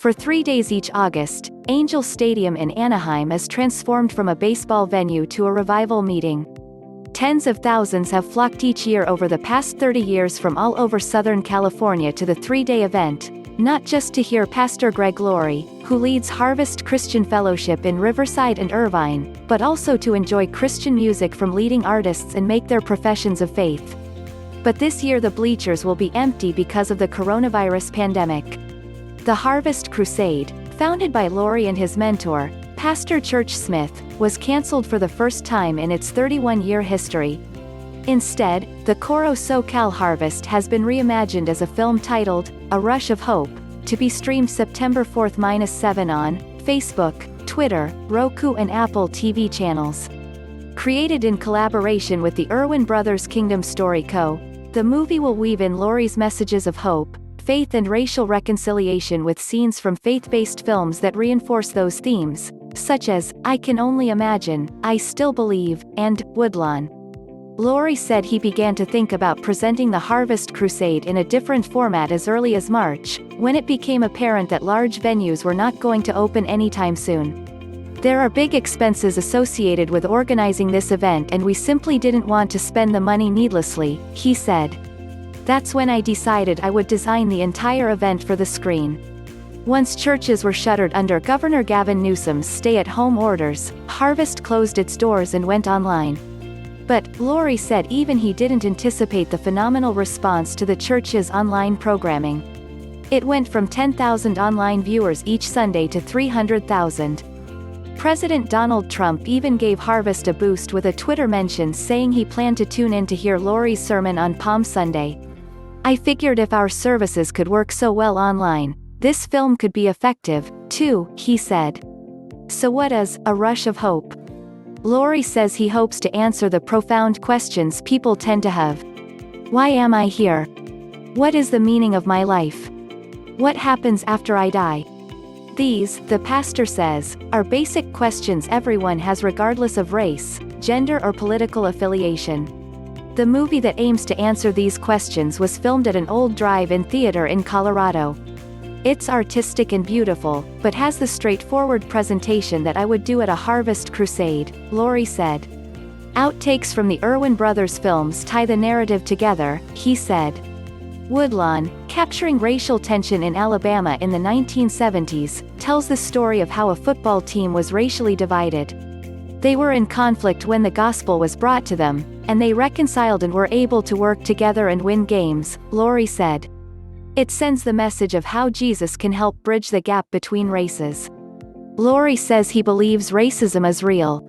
For 3 days each August, Angel Stadium in Anaheim is transformed from a baseball venue to a revival meeting. Tens of thousands have flocked each year over the past 30 years from all over Southern California to the 3-day event, not just to hear Pastor Greg Laurie, who leads Harvest Christian Fellowship in Riverside and Irvine, but also to enjoy Christian music from leading artists and make their professions of faith. But this year the bleachers will be empty because of the coronavirus pandemic. The Harvest Crusade, founded by Laurie and his mentor, Pastor Church Smith, was cancelled for the first time in its 31-year history. Instead, the Coro SoCal Harvest has been reimagined as a film titled, A Rush of Hope, to be streamed September 4-7 on Facebook, Twitter, Roku and Apple TV channels. Created in collaboration with the Erwin Brothers Kingdom Story Co., the movie will weave in Laurie's messages of hope, faith and racial reconciliation with scenes from faith-based films that reinforce those themes, such as I Can Only Imagine, I Still Believe, and Woodlawn. Laurie said he began to think about presenting the Harvest Crusade in a different format as early as March, when it became apparent that large venues were not going to open anytime soon. There are big expenses associated with organizing this event and we simply didn't want to spend the money needlessly, he said. That's when I decided I would design the entire event for the screen. Once churches were shuttered under Governor Gavin Newsom's stay-at-home orders, Harvest closed its doors and went online. But, Laurie said even he didn't anticipate the phenomenal response to the church's online programming. It went from 10,000 online viewers each Sunday to 300,000. President Donald Trump even gave Harvest a boost with a Twitter mention saying he planned to tune in to hear Laurie's sermon on Palm Sunday. I figured if our services could work so well online, this film could be effective, too, he said. So what is A Rush of Hope? Laurie says he hopes to answer the profound questions people tend to have. Why am I here? What is the meaning of my life? What happens after I die? These, the pastor says, are basic questions everyone has regardless of race, gender or political affiliation. The movie that aims to answer these questions was filmed at an old drive-in theater in Colorado. It's artistic and beautiful, but has the straightforward presentation that I would do at a Harvest Crusade, Laurie said. Outtakes from the Erwin Brothers films tie the narrative together, he said. Woodlawn, capturing racial tension in Alabama in the 1970s, tells the story of how a football team was racially divided. They were in conflict when the gospel was brought to them, and they reconciled and were able to work together and win games, Laurie said. It sends the message of how Jesus can help bridge the gap between races. Laurie says he believes racism is real.